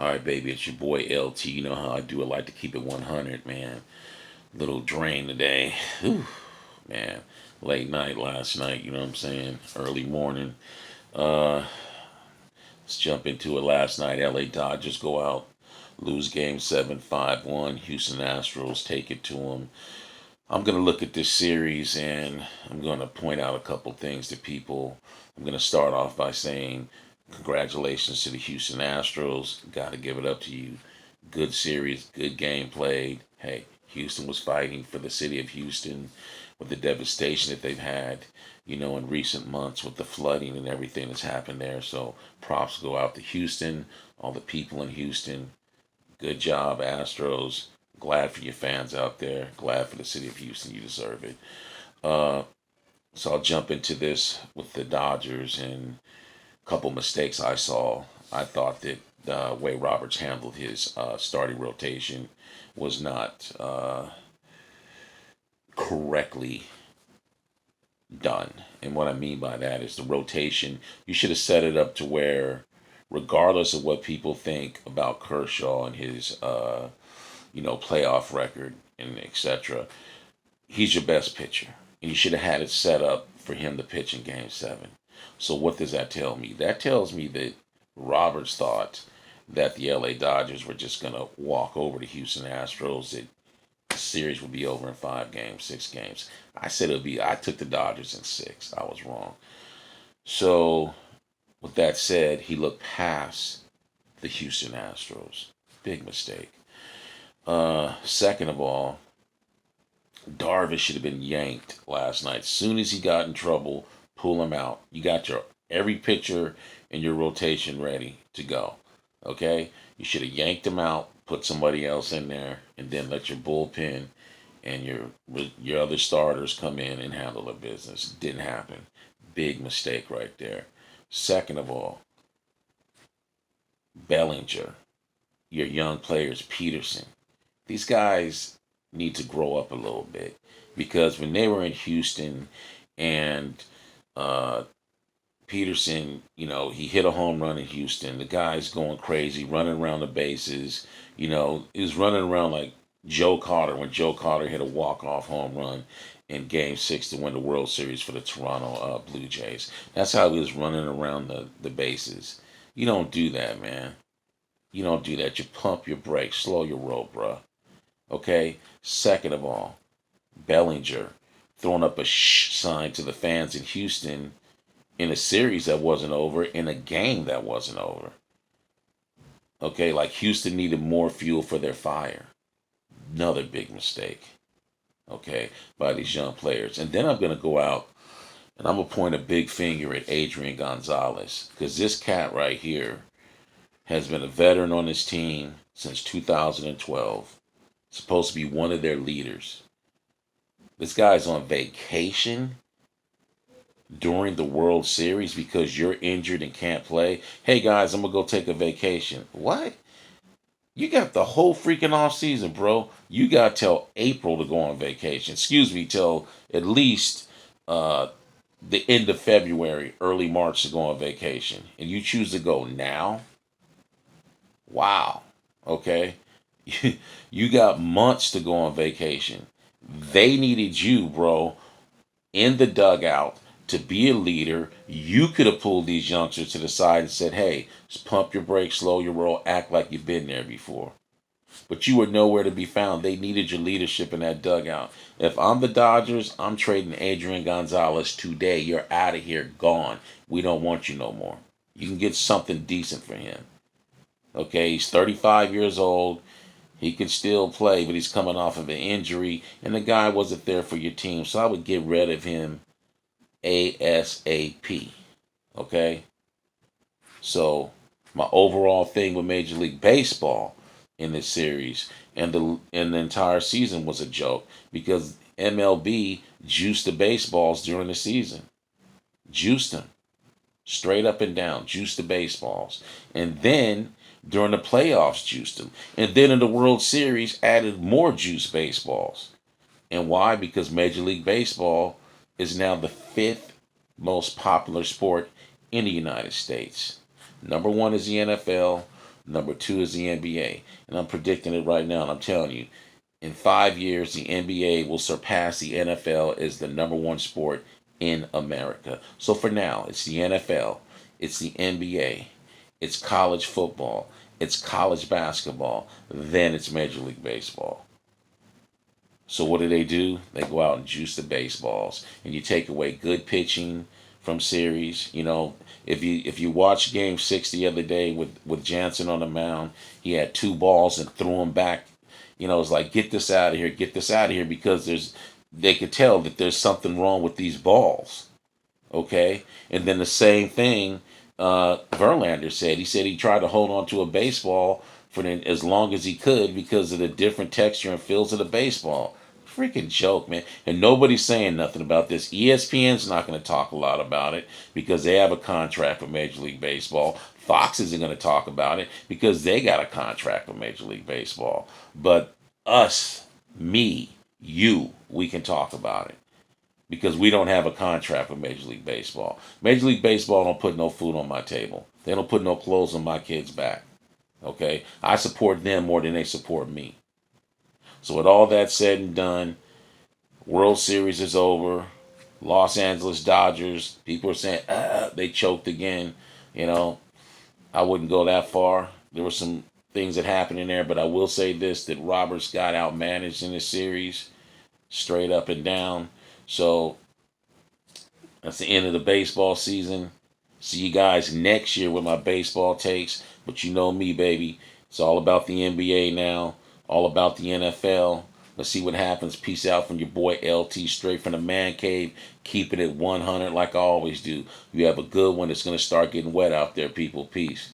All right, baby, it's your boy LT. You know how I do. I like to keep it 100, man. Little drain today. Whew, man. Late night last night, you know what I'm saying? Early morning. Uh, let's jump into it. Last night, LA Dodgers go out, lose game 7 5-1. Houston Astros take it to them. I'm going to look at this series and I'm going to point out a couple things to people. I'm going to start off by saying congratulations to the Houston Astros. Got to give it up to you. Good series, good game played. Hey, Houston was fighting for the city of Houston with the devastation that they've had, in recent months with the flooding and everything that's happened there. So props go out to Houston, all the people in Houston. Good job, Astros. Glad for your fans out there. Glad for the city of Houston. You deserve it. Uh, so I'll jump into this with the Dodgers and a couple mistakes I saw. I thought that the way Roberts handled his starting rotation was not correctly done. And what I mean by that is the rotation, you should have set it up to where, regardless of what people think about Kershaw and his playoff record and etc. He's your best pitcher, and you should have had it set up for him to pitch in Game 7. So what does that tell me? That tells me that Roberts thought that the LA Dodgers were just gonna walk over the Houston Astros. That the series would be over in 5 games, 6 games. I said it would be. I took the Dodgers in 6. I was wrong. So with that said, he looked past the Houston Astros. Big mistake. Second of all, Darvish should have been yanked last night. Soon as he got in trouble, pull him out. You got your every pitcher in your rotation ready to go. Okay? You should have yanked him out, put somebody else in there, and then let your bullpen and your other starters come in and handle the business. Didn't happen. Big mistake right there. Second of all, Bellinger, your young players, Peterson. These guys need to grow up a little bit because when they were in Houston and uh, Peterson, he hit a home run in Houston. The guy's going crazy, running around the bases. He was running around like Joe Carter when Joe Carter hit a walk-off home run in Game 6 to win the World Series for the Toronto Blue Jays. That's how he was running around the bases. You don't do that, man. You don't do that. You pump your brakes, slow your roll, bruh. Okay? Second of all, Bellinger throwing up a shh sign to the fans in Houston in a series that wasn't over, in a game that wasn't over. Okay? Like Houston needed more fuel for their fire. Another big mistake. Okay? By these young players. And then I'm going to go out and I'm going to point a big finger at Adrian Gonzalez because this cat right here has been a veteran on this team since 2012. Supposed to be one of their leaders. This guy's on vacation during the World Series because you're injured and can't play. Hey guys, I'm gonna go take a vacation. What? You got the whole freaking off season, bro. You got till April to go on vacation. Excuse me, till at least uh, the end of February, early March to go on vacation, and you choose to go now. Wow. Okay. You got months to go on vacation. They needed you, bro, in the dugout to be a leader. You could have pulled these youngsters to the side and said, hey, just pump your brakes, slow your roll, act like you've been there before. But you were nowhere to be found. They needed your leadership in that dugout. If I'm the Dodgers, I'm trading Adrian Gonzalez today. You're out of here, gone. We don't want you no more. You can get something decent for him. Okay, he's 35 years old. He can still play, but he's coming off of an injury, and the guy wasn't there for your team. So I would get rid of him ASAP. Okay? So my overall thing with Major League Baseball in this series and the entire season was a joke because MLB juiced the baseballs during the season. Juiced them. Straight up and down. Juiced the baseballs. And then during the playoffs juiced them. And then in the World Series added more juice baseballs. And why? Because Major League Baseball is now the fifth most popular sport in the United States. Number one is the NFL. Number two is the NBA. And I'm predicting it right now, and I'm telling you, in 5 years, the NBA will surpass the NFL as the number one sport in America. So for now, it's the NFL, it's the NBA, it's college football, it's college basketball, then it's Major League Baseball. So what do? They go out and juice the baseballs, and you take away good pitching from series. If you watch Game 6 the other day with Jansen on the mound, he had two balls and threw them back. It's like, get this out of here, get this out of here, because they could tell that there's something wrong with these balls. Okay, and then the same thing Verlander said. He said he tried to hold on to a baseball for as long as he could because of the different texture and feels of the baseball. Freaking joke, man. And nobody's saying nothing about this. ESPN's not going to talk a lot about it because they have a contract with Major League Baseball. Fox isn't going to talk about it because they got a contract with Major League Baseball. But us, me, you, we can talk about it because we don't have a contract with Major League Baseball. Major League Baseball don't put no food on my table. They don't put no clothes on my kids' back. Okay? I support them more than they support me. So with all that said and done, World Series is over. Los Angeles Dodgers, people are saying, they choked again. You know, I wouldn't go that far. There were some things that happened in there, but I will say this, that Roberts got outmanaged in this series, straight up and down. So that's the end of the baseball season. See you guys next year with my baseball takes. But you know me, baby. It's all about the NBA now, all about the NFL. Let's see what happens. Peace out from your boy LT, straight from the man cave, keeping it 100 like I always do. You have a good one. It's going to start getting wet out there, people. Peace.